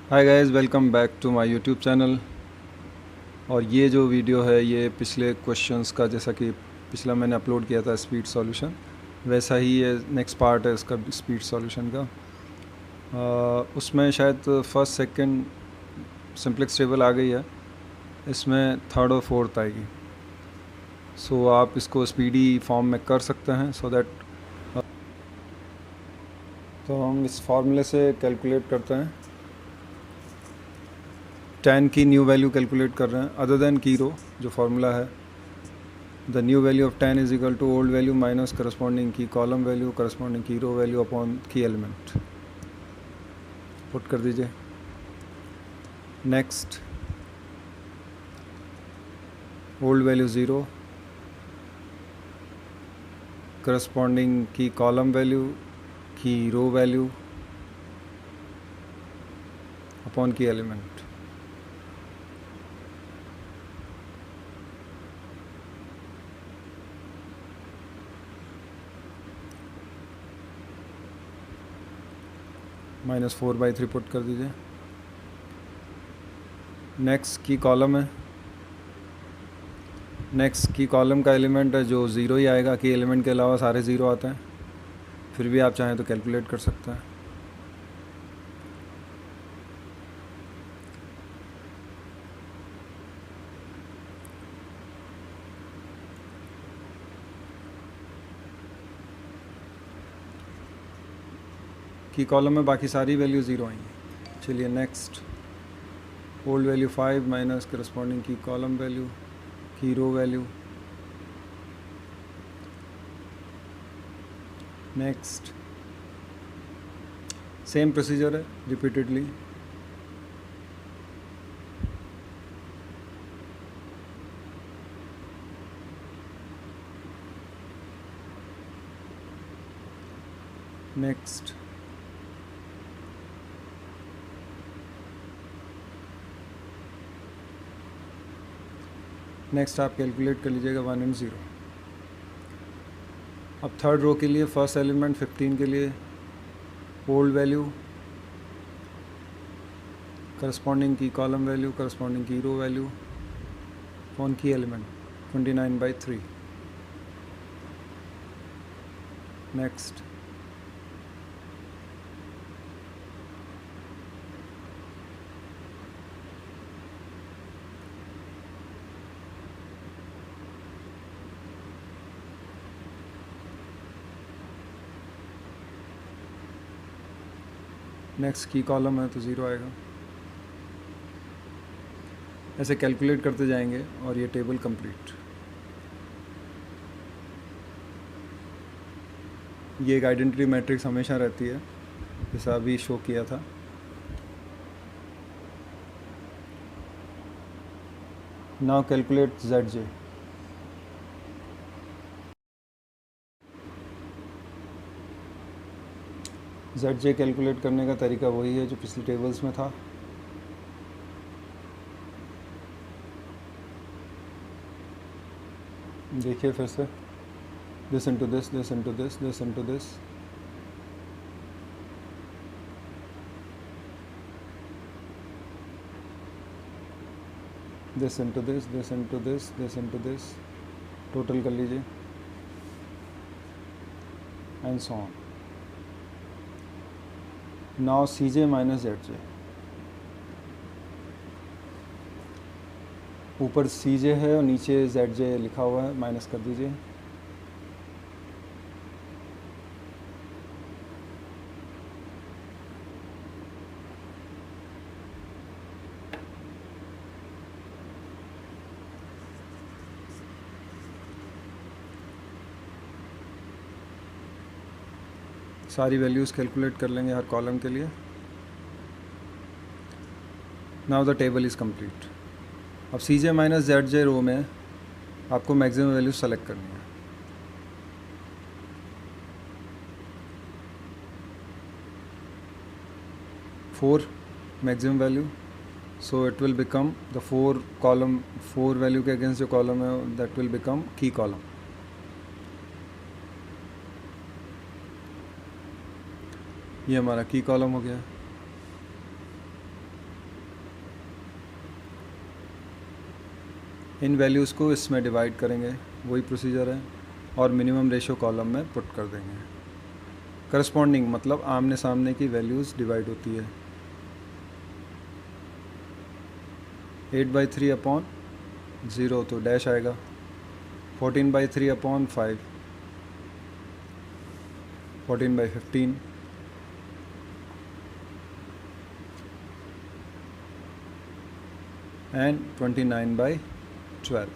Hi guys, welcome back to my YouTube channel. और ये जो वीडियो है ये पिछले क्वेश्चंस का, जैसा कि पिछला मैंने अपलोड किया था स्पीड सॉल्यूशन, वैसा ही ये नेक्स्ट पार्ट है इसका स्पीड सॉल्यूशन का। उसमें शायद फर्स्ट सेकंड सिंप्लेक्स टेबल आ गई है, इसमें थर्ड और फोर्थ आएगी। सो आप इसको स्पीडी फॉर्म में कर सकते हैं सो दैट। तो हम इस फार्मूले से कैलकुलेट करते हैं। 10 की न्यू वैल्यू कैलकुलेट कर रहे हैं अदर देन की रो, जो फार्मूला है। The new value of 10 is equal to old value minus corresponding key column value corresponding key row value upon key element. Put कर दीजिए। Next, old value 0, corresponding key column value key row value upon key element. -4/3 put कर दीजिए। Next की column है, next की column का element है जो ज़ीरो ही आएगा, की एलिमेंट के अलावा सारे ज़ीरो आते हैं। फिर भी आप चाहें तो कैलकुलेट कर सकते हैं। की कॉलम में बाकी सारी वैल्यू ज़ीरो आएंगी। चलिए next, old value 5 minus corresponding key column value key row value. Next, same procedure है रिपीटेडली। नेक्स्ट, नेक्स्ट आप कैलकुलेट कर लीजिएगा 1 एंड 0। अब थर्ड रो के लिए फर्स्ट एलिमेंट 15 के लिए old value corresponding key column value corresponding key row value on की एलिमेंट 29/3। नेक्स्ट, नेक्स्ट की कॉलम है तो ज़ीरो आएगा। ऐसे कैलकुलेट करते जाएंगे और ये टेबल कंप्लीट। ये एक आइडेंटिटी मैट्रिक्स हमेशा रहती है, जैसा अभी शो किया था। Now calculate ZJ। ZJ calculate करने का तरीका वही है जो पिछली टेबल्स में था। देखिए फिर से, this into this, this into this, this into this. This into this, this into this, this into this, total कर लीजिए and so on. Now CJ minus ZJ। ऊपर CJ है और नीचे ZJ लिखा हुआ है, माइनस कर दीजिए। सारी वैल्यूज़ कैलकुलेट कर लेंगे हर कॉलम के लिए। Now the table is complete. अब CJ माइनस ZJ रो में आपको मैक्सिमम वैल्यू सेलेक्ट करनी है। Four maximum value, so it will become the four column, four value के अगेंस्ट जो कॉलम है दैट विल बिकम की कॉलम। ये हमारा की कॉलम हो गया। इन वैल्यूज़ को इसमें डिवाइड करेंगे, वही प्रोसीजर है, और मिनिमम रेशो कॉलम में पुट कर देंगे। करस्पॉन्डिंग मतलब आमने सामने की वैल्यूज़ डिवाइड होती है। 8/3 अपॉन 0 तो डैश आएगा, 14/3 अपॉन 5, 14/15, एंड 29/12।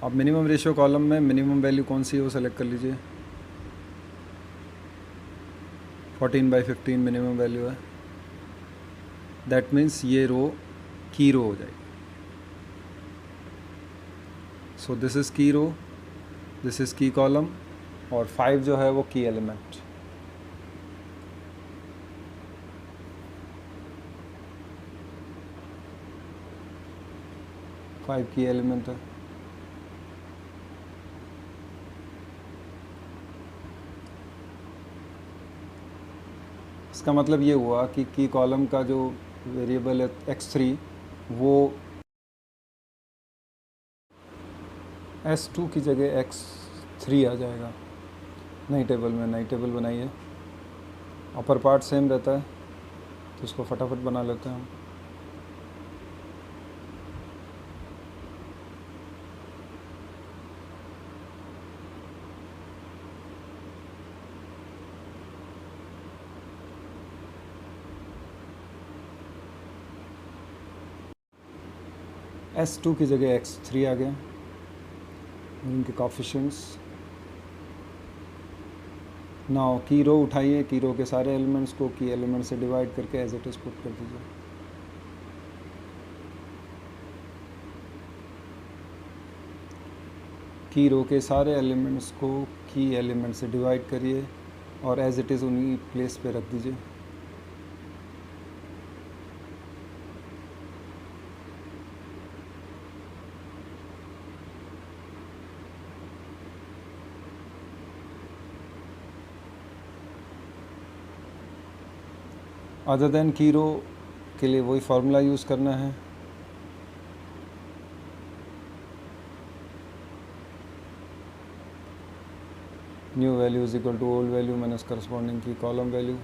अब मिनिमम रेशियो कॉलम में मिनिमम वैल्यू कौन सी है वो सेलेक्ट कर लीजिए। 14/15 मिनिमम वैल्यू है, दैट मीन्स ये रो की रो हो जाएगी। सो दिस इज़ की रो, दिस इज़ की कॉलम, और 5 जो है वो की एलिमेंट। फाइव की एलिमेंट है। इसका मतलब ये हुआ कि की कॉलम का जो वेरिएबल है x3 वो s2 की जगह x3 आ जाएगा। नई टेबल में नई टेबल बनाइए, अपर पार्ट सेम रहता है तो इसको फटाफट बना लेते हैं हम। S2 की जगह x3 आ गया, इनके कोफिशिएंट्स। नाउ की रो उठाइए, की रो के सारे एलिमेंट्स को की एलिमेंट से डिवाइड करके एज इट इज़ पुट कर दीजिए। की रो के सारे एलिमेंट्स को की एलिमेंट से डिवाइड करिए और एज इट इज़ उन्हीं प्लेस पे रख दीजिए। अदर देन की रो के लिए वही फार्मूला यूज़ करना है। New value is equal to old value minus corresponding key column value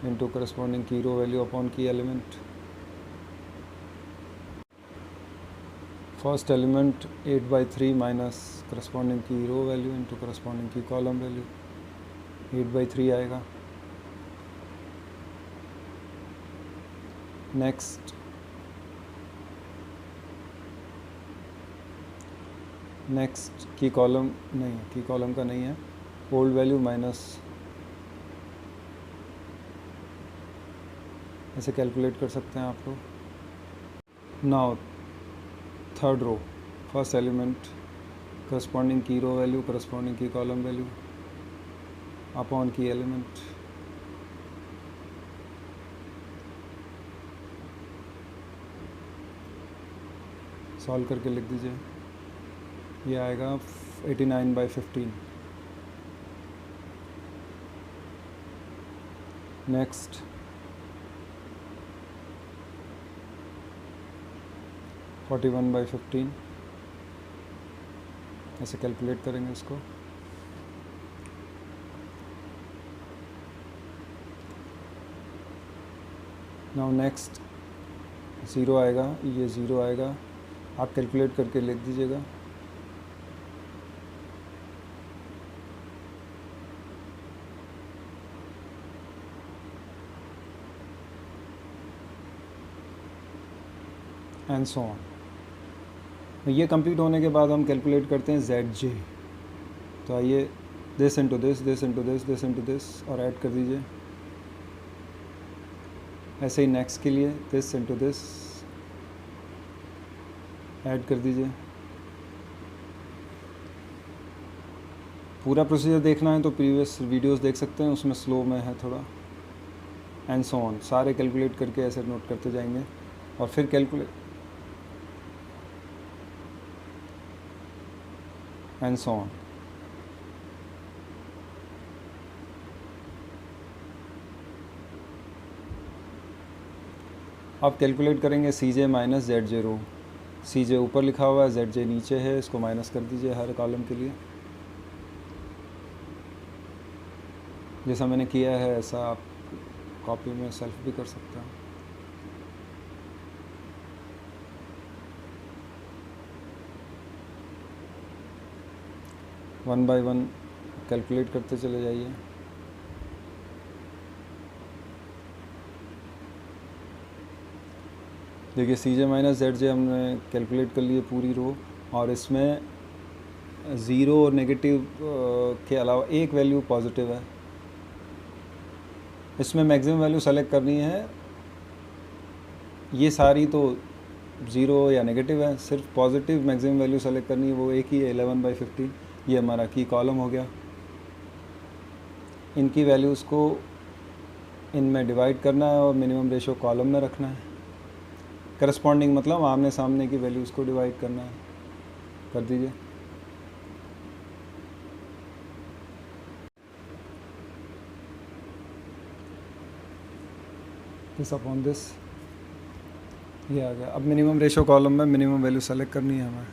into corresponding key row value upon key element. First element 8/3 minus corresponding key row value into corresponding key column value, 8/3 आएगा। Next की column नहीं, की column का नहीं है, old value minus, ऐसे calculate कर सकते हैं आप लोग। Now third row, first element corresponding key row value corresponding key column value upon key element. Solve करके लिख दीजिए, ये आएगा 89/15। नेक्स्ट 41/15, ऐसे कैलकुलेट करेंगे इसको। नाउ नेक्स्ट 0 आएगा, ये 0 आएगा, आप कैलकुलेट करके लिख दीजिएगा। And so on. ये कंप्लीट होने के बाद हम कैलकुलेट करते हैं ZJ। तो आइए this into this, this into this, this into this, और ऐड कर दीजिए। ऐसे ही नेक्स्ट के लिए दिस इंटू दिस ऐड कर दीजिए। पूरा प्रोसीजर देखना है तो प्रीवियस वीडियोस देख सकते हैं, उसमें स्लो में है थोड़ा। एंड सो ऑन, सारे कैलकुलेट करके ऐसे नोट करते जाएंगे और फिर कैलकुलेट एंड सो ऑन। अब कैलकुलेट करेंगे सी जे माइनस जेड जे रो। सी जे ऊपर लिखा हुआ है, जेड जे नीचे है, इसको माइनस कर दीजिए हर कॉलम के लिए। जैसा मैंने किया है ऐसा आप कॉपी में सेल्फ भी कर सकते हैं। वन बाय वन कैलकुलेट करते चले जाइए। देखिए सी जे माइनस जेड जे हमने कैलकुलेट कर लिए पूरी रो, और इसमें ज़ीरो और नेगेटिव के अलावा एक वैल्यू पॉजिटिव है। इसमें मैक्सिमम वैल्यू सेलेक्ट करनी है। ये सारी तो ज़ीरो या नेगेटिव है, सिर्फ पॉजिटिव मैक्सिमम वैल्यू सेलेक्ट करनी है, वो एक ही है 11/15। ये हमारा की कॉलम हो गया। इनकी वैल्यूज़ को इनमें डिवाइड करना है और मिनिमम रेशो कॉलम में रखना है। करस्पॉन्डिंग मतलब आमने सामने की वैल्यूज़ को डिवाइड करना है। कर दीजिए। दिस अपॉन दिस, ये आ गया। अब मिनिमम रेशो कॉलम में मिनिमम वैल्यू सेलेक्ट करनी है हमें।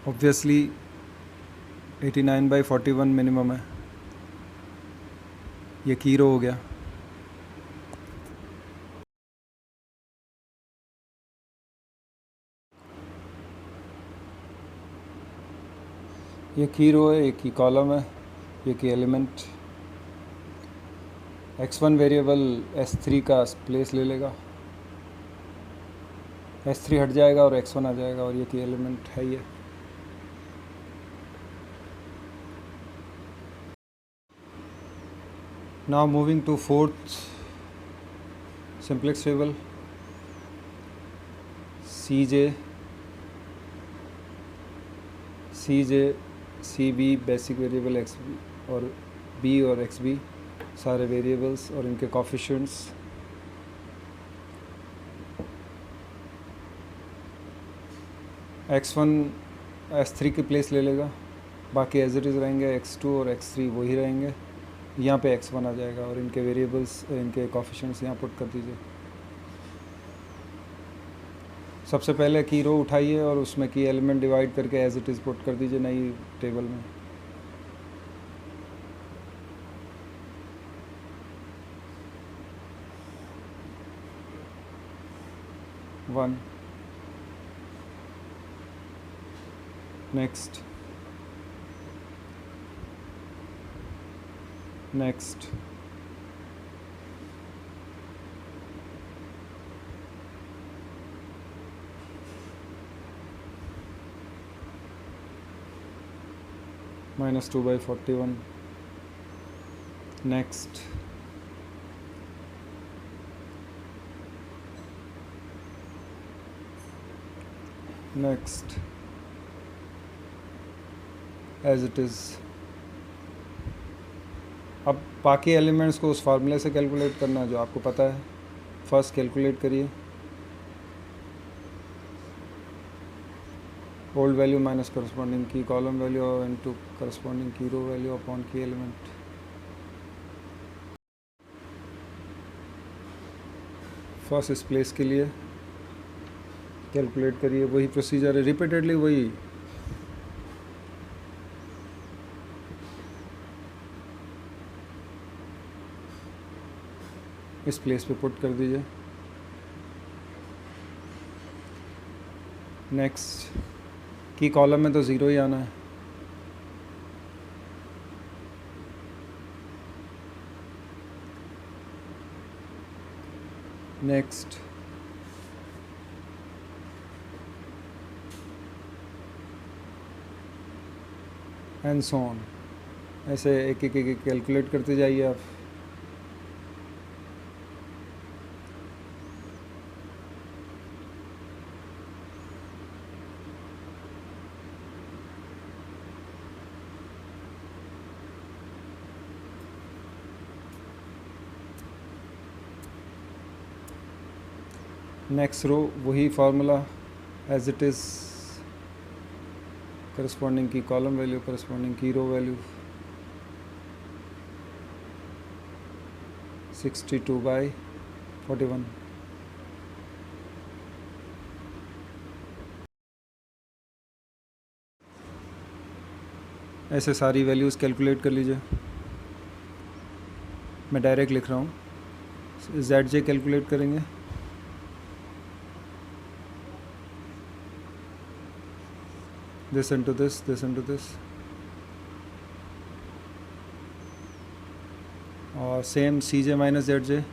ऑब्वियसली 89/41 मिनिमम है, ये की रो हो गया। ये की रो है, ये की कॉलम है, ये की एलिमेंट। x1 वेरिएबल s3 का प्लेस ले लेगा, s3 हट जाएगा और x1 आ जाएगा, और ये की एलिमेंट है ये। Now moving to fourth simplex table. C J C B basic variable X B और बी और एक्स बी सारे वेरिएबल्स और इनके कोफिशिएंट्स। x1 s3 की प्लेस ले लेगा, बाकी एज इट इज़ रहेंगे, x2 और x3 वही रहेंगे। यहाँ पे x1 आ जाएगा और इनके वेरिएबल्स, इनके कोफिशिएंट्स यहाँ पुट कर दीजिए। सबसे पहले की रो उठाइए और उसमें की एलिमेंट डिवाइड करके एज इट इज़ पुट कर दीजिए नई टेबल में। One, next, next, -2/41, next, next, as it is. अब बाकी एलिमेंट्स को उस फार्मूले से कैलकुलेट करना है जो आपको पता है। फर्स्ट कैलकुलेट करिए, old value minus corresponding key column value into corresponding key row value upon key element. First इस प्लेस के लिए कैलकुलेट करिए, वही प्रोसीजर है, रिपीटेडली वही। इस प्लेस पे पुट कर दीजिए। नेक्स्ट, की कॉलम में तो ज़ीरो ही आना है। Next, and so on. ऐसे एक एक एक कैलकुलेट करते जाइए आप। नेक्स्ट रो वही formula as it is, corresponding key column value, corresponding key row value. 62/41 41। ऐसे सारी वैल्यूज़ कैलकुलेट कर लीजिए। मैं डायरेक्ट लिख रहा हूँ। जेड जे कैलकुलेट करेंगे। This into this, this into this, और सेम सी जे माइनस जेड जे।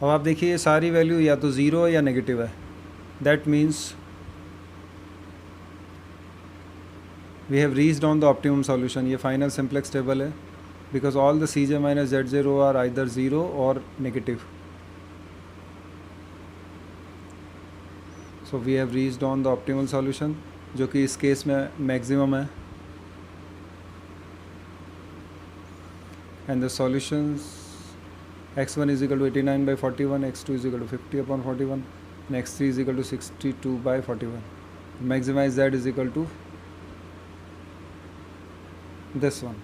अब आप देखिए ये सारी वैल्यू या तो ज़ीरो है या नेगेटिव है। That means we have reached on the optimum solution. ये फाइनल सिंप्लेक्स टेबल है because all the C J minus Z J row are either zero or negative. So we have reached on the optimal solution, जो कि इस case में maximum है। And the solutions x1 is equal to 89 by 41, x2 is equal to 50 upon 41, and x3 is equal to 62 by 41. Maximize z is equal to this one.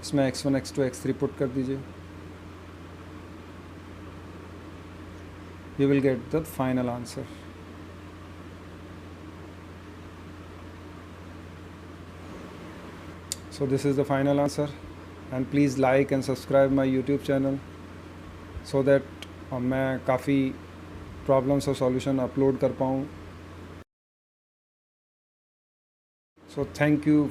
इसमें x1, x2, x3 put कर दीजिए। You will get the final answer. So this is the final answer, and please like and subscribe my YouTube channel so that मैं काफ़ी problems और solution upload कर पाऊँ। So thank you